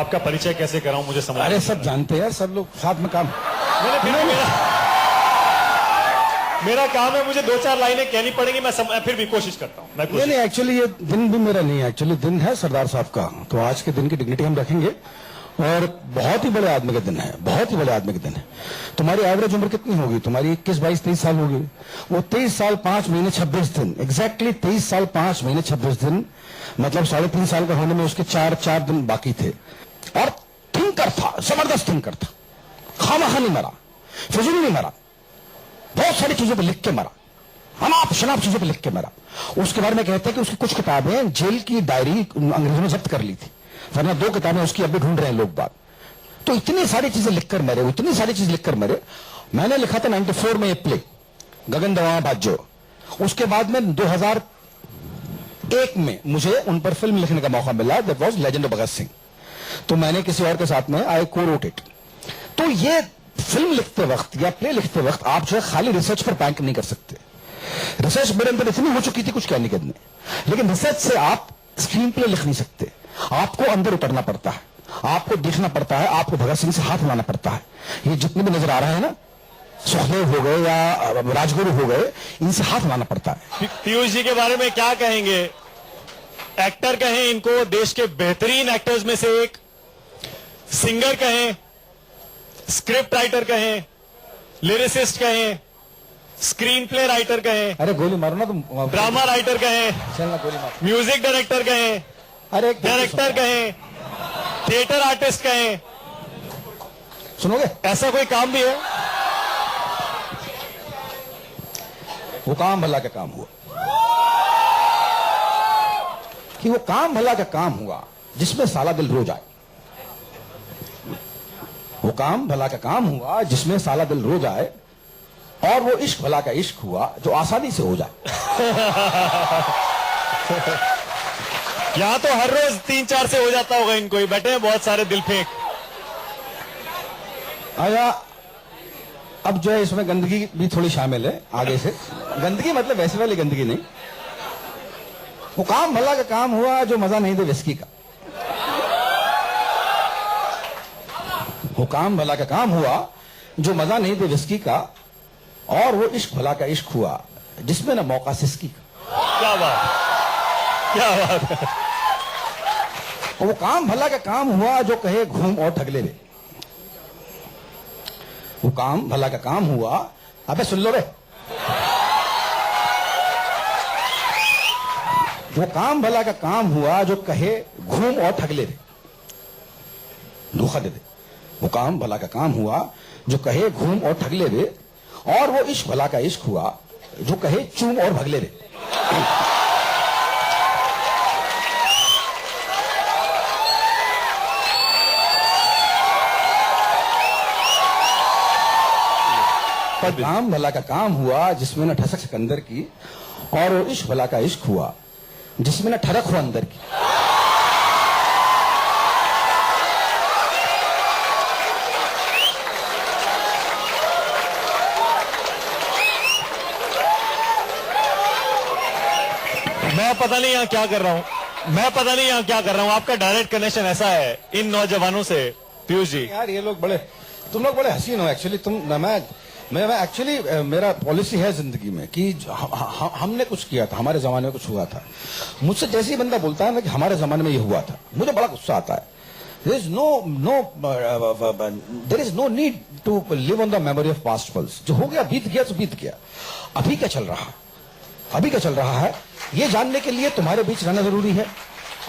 आपका परिचय कैसे कराऊं, मुझे समझ अरे सब जानते हैं यार, सब लोग साथ में काम। मैंने फिर मेरा काम है, मुझे 2-4 लाइनें कहनी पड़ेंगी, मैं फिर भी कोशिश करता हूं। नहीं एक्चुअली ये दिन भी मेरा नहीं है, एक्चुअली दिन है सरदार साहब का, तो आज के दिन की डिग्निटी हम रखेंगे। और बहुत ही बड़े आदमी का दिन है, बहुत ही बड़े आदमी का दिन है। तुम्हारी एवरेज उम्र कितनी होगी? तुम्हारी 21, 22, 23 साल होगी। वो 23 साल 5 महीने 26 दिन, एग्जैक्टली 23 साल 5 महीने 26 दिन, मतलब 3.5 साल का होने में उसके 4 दिन बाकी थे। और थिंकर था, जबरदस्त थिंकर था, खामखा नहीं मरा, फिजूल नहीं मरा, बहुत सारी चीजों पर लिख के मरा, अनाप शनाप चीजों पर लिख के मरा। उसके बारे में कहते हैं कि उसकी कुछ किताबें जेल की डायरी अंग्रेजों ने जब्त कर ली थी, वरना 2 किताबें उसकी अभी ढूंढ रहे हैं लोग बात। तो इतनी सारी चीजें लिखकर मरे, इतनी सारी चीज लिखकर मरे। मैंने लिखा था 94 में ये प्ले गगन दवा बाजो। उसके बाद में 2001 में मुझे उन पर फिल्म लिखने का मौका मिला, that was legend of Bhagat Singh. तो मैंने किसी और के साथ में आई को रोट इट। तो ये फिल्म लिखते वक्त या प्ले लिखते वक्त आप जो है खाली रिसर्च पर बैंक नहीं कर सकते। रिसर्च मेरे अंदर इतनी हो चुकी थी कुछ कहने के, लेकिन रिसर्च से आप स्क्रीन प्ले लिख नहीं सकते। आपको अंदर उतरना पड़ता है, आपको देखना पड़ता है, आपको भगत सिंह से हाथ मिलाना पड़ता है। ये जितने भी नजर आ रहे हैं ना, सुखदेव हो गए या राजगुरु हो गए, इनसे हाथ मिलाना पड़ता है। पीयूष जी के बारे में क्या कहेंगे? एक्टर कहें इनको, देश के बेहतरीन एक्टर्स में से एक, सिंगर कहें, स्क्रिप्ट राइटर कहें, लिरिसिस्ट कहें, स्क्रीन प्ले राइटर कहें, अरे गोली मारो ना तुम, ड्रामा राइटर कहें, चलना गोली मारो, म्यूजिक डायरेक्टर कहें, अरे डायरेक्टर कहें, थिएटर आर्टिस्ट कहें, सुनोगे? ऐसा कोई काम भी है? वो काम भला का काम हुआ, कि वो काम भला का काम हुआ जिसमें साला दिल रो जाए। वो काम भला का काम हुआ जिसमें साला दिल रो जाए, और वो इश्क भला का इश्क हुआ जो आसानी से हो जाए। यहां तो हर रोज 3-4 से हो जाता होगा इनको, ही बैठे हैं बहुत सारे दिल फेंक। आया अब जो है इसमें गंदगी भी थोड़ी शामिल है आगे से, गंदगी मतलब वैसे वाली गंदगी नहीं। वो काम भला का काम हुआ जो मजा नहीं दे विस्की का। वो काम भला का काम हुआ जो मजा नहीं दे विस्की का, और वो इश्क भला का इश्क हुआ जिसमें न मौका सिसकी का। क्या बात, क्या बात है। वो काम भला का काम हुआ जो कहे घूम और ठगले रे। वो काम भला का काम हुआ, अबे सुन लो बे, वो काम भला का काम हुआ जो कहे घूम और ठगले रे, धोखा दे दे। वो काम भला का काम हुआ जो कहे घूम और ठगले रे, और वो इश्क भला का इश्क हुआ जो कहे चूम और भगले रे। पर काम भला का काम हुआ जिसमें न ठसक सिकंदर की, और वो इश्क भला का इश्क हुआ जिसमें न ठरक हो अंदर की। मैं पता नहीं यहाँ क्या कर रहा हूँ, मैं पता नहीं यहाँ क्या कर रहा हूँ। आपका डायरेक्ट कनेक्शन ऐसा है इन नौजवानों से पीयूष जी। यार ये लोग बड़े, तुम लोग बड़े हसीन हो एक्चुअली। मैं एक्चुअली मेरा पॉलिसी है जिंदगी में कि हमने कुछ किया था, हमारे जमाने में कुछ हुआ था। मुझसे जैसे ही बंदा बोलता है ना कि हमारे जमाने में ये हुआ था, मुझे बड़ा गुस्सा आता है। There is no need to live on the memory of past pulse. जो हो गया बीत गया तो बीत गया। अभी क्या चल रहा है, अभी क्या चल रहा है ये जानने के लिए तुम्हारे बीच रहना जरूरी है।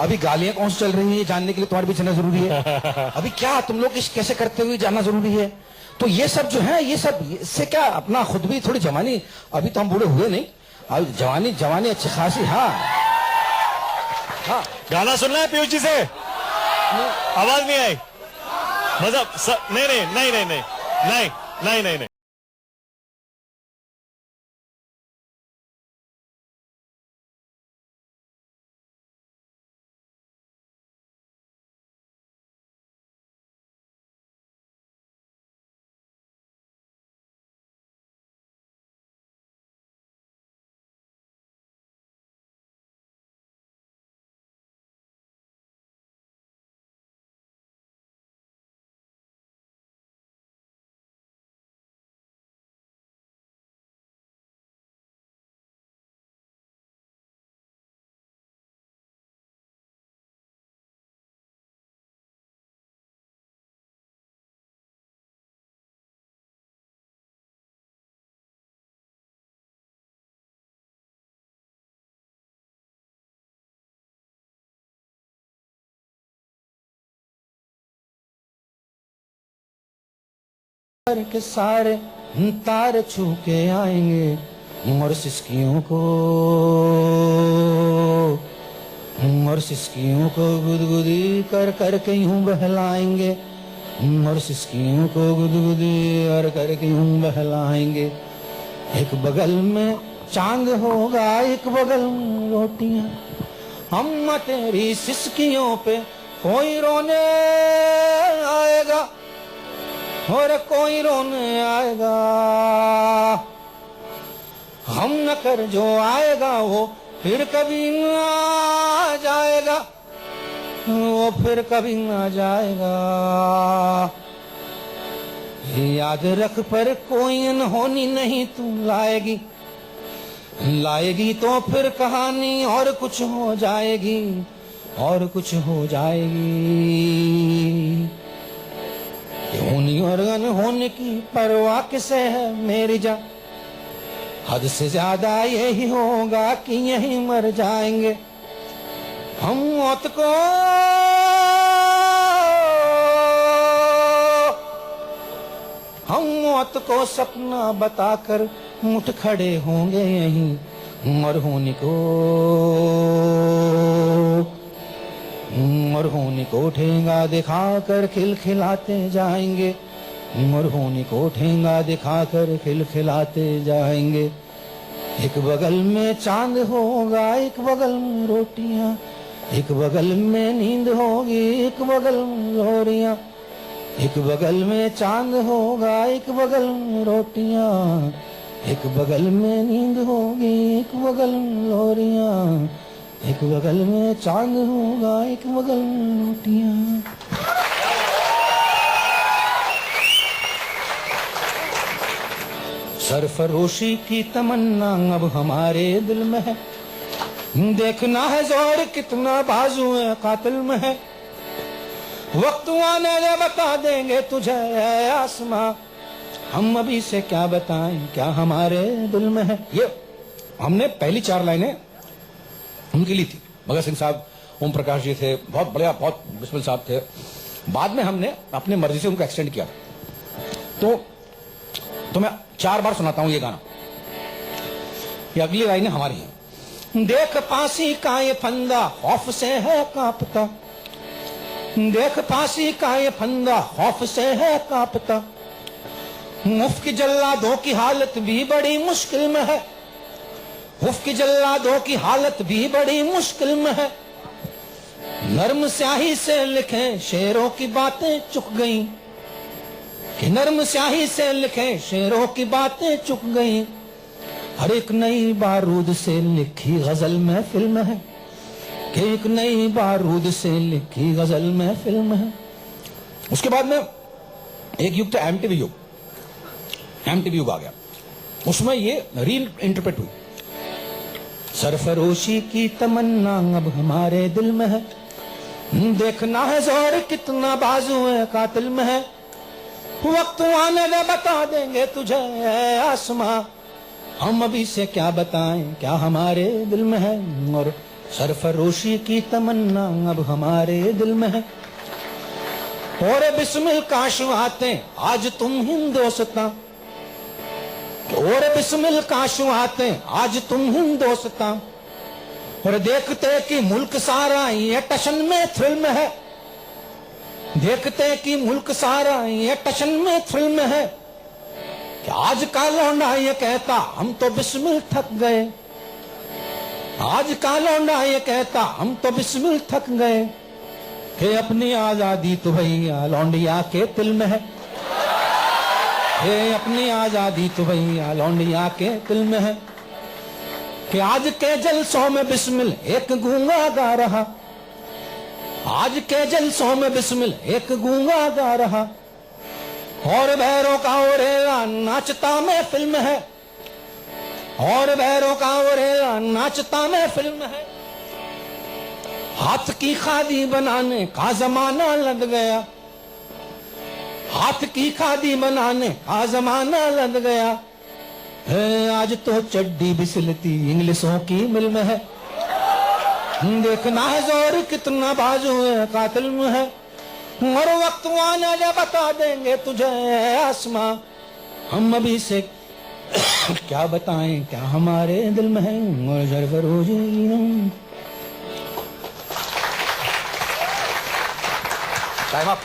अभी गालियां कौन सी चल रही हैं ये जानने के लिए तुम्हारे बीच रहना जरूरी है। अभी क्या तुम लोग इस कैसे करते हुए जानना जरूरी है। तो ये सब जो है, ये सब इससे क्या अपना खुद भी थोड़ी जवानी, अभी तो हम बूढ़े हुए नहीं, अभी जवानी जवानी अच्छी खासी। हाँ हाँ, गाना सुनना है पीयूष जी से? आवाज नहीं आई मतलब नहीं नहीं नहीं नहीं नहीं नहीं नहीं नहीं नहीं। के सारे तार छू के आएंगे और सिसकियों को गुदगुदी कर करके यूं बहलाएंगे और सिसकियों को गुदगुदी कर करके यूं बहलाएंगे। एक बगल में चांद होगा एक बगल में रोटियां, अम्मा तेरी सिसकियों पे कोई रोने आएगा और कोई रोने आएगा। हम न कर जो आएगा वो फिर कभी ना जाएगा, वो फिर कभी ना जाएगा। याद रख पर कोई अनहोनी नहीं तू लाएगी तो फिर कहानी और कुछ हो जाएगी और कुछ हो जाएगी। होनी और अनहोनी की परवाह किसे है मेरी जान, हद से ज्यादा यही होगा कि यही मर जाएंगे। हम मौत को सपना बताकर मुठ खड़े होंगे यहीं और होनी को ठेंगा दिखाकर खिलखिलाते जाएंगे और होनी को ठेंगा दिखाकर खिलखिलाते जाएंगे। एक बगल में चांद होगा एक बगल में रोटियां, एक बगल में नींद होगी एक बगल में लोरियां। एक बगल में चांद होगा एक बगल में रोटियां, एक बगल में नींद होगी एक बगल में लोरियां। एक बगल में चांद होगा एक बगल में रोटियां। सरफरोशी की तमन्ना अब हमारे दिल में है, देखना है जोर कितना बाजू है कातिल में है। वक्त आने दे बता देंगे तुझे आसमां, हम अभी से क्या बताएं क्या हमारे दिल में है। ये हमने पहली 4 लाइनें उनकी ली थी, भगत सिंह साहब, ओम प्रकाश जी थे, बहुत बढ़िया, बहुत बिस्मिल साहब थे। बाद में हमने अपनी मर्जी से उनको एक्सटेंड किया। तो मैं 4 बार सुनाता हूं ये गाना। ये अगली लाइनें हमारी हैं। देख फांसी का ये फंदा खौफ से है कांपता, देख फांसी का ये फंदा खौफ से है कांपता। मुफ्त की जल्लादों की हालत भी बड़ी मुश्किल में है, मुफ्त की जल्लादों की हालत भी बड़ी मुश्किल में है। नर्म स्याही से लिखे शेरों की बातें चुक गई, कि नर्म स्याही से लिखे शेरों की बातें चुक गई। हर एक नई बारूद से लिखी गजल महफिल में है, कि एक नई बारूद से लिखी गजल महफिल में है। उसके बाद में एक युग था एमटीवी युग, एमटीवी युग आ गया, उसमें ये री इंटरप्रेट हुई। सरफरोशी की तमन्ना अब हमारे दिल में है, देखना है जोर कितना बाजू है कातिल में है। वक्त आने दे बता देंगे तुझे आसमां, हम अभी से क्या बताएं क्या हमारे दिल में है। और सरफरोशी की तमन्ना अब हमारे दिल में है। और बिस्मिल काशू आते आज तुम हिंदोस्तां, और बिस्मिल काशू आते आज तुम हिंदोस्तां। और देखते कि मुल्क सारा ये टशन में थ्रिल में है, देखते कि मुल्क सारा ये टशन में थ्रिल में है। कि आज का लौंडा ये कहता हम तो बिस्मिल थक गए, आज का लौंडा ये कहता हम तो बिस्मिल थक गए। कि अपनी आजादी तो भैया लौंडिया के दिल में है, अपनी आजादी तो भैया लौंडिया के दिल में है। कि आज के जलसों में बिस्मिल एक गूंगा गा रहा, आज के जलसों में बिस्मिल एक गूंगा गा रहा। और भैरों का ओरेला नाचता में फिल्म है, और भैरों का ओरेला नाचता में फिल्म है। हाथ की खादी बनाने का जमाना लग गया, हाथ की खादी बनाने का जमाना लग गया। आज तो चड्डी भी सिलती इंग्लिशों की मिल में है, देखना है जोर कितना बाजू है कातिल में है। और वक्त आने जा बता देंगे तुझे आसमां, हम अभी से क्या बताएं क्या हमारे दिल में है, और जरफरोज टाइम अप।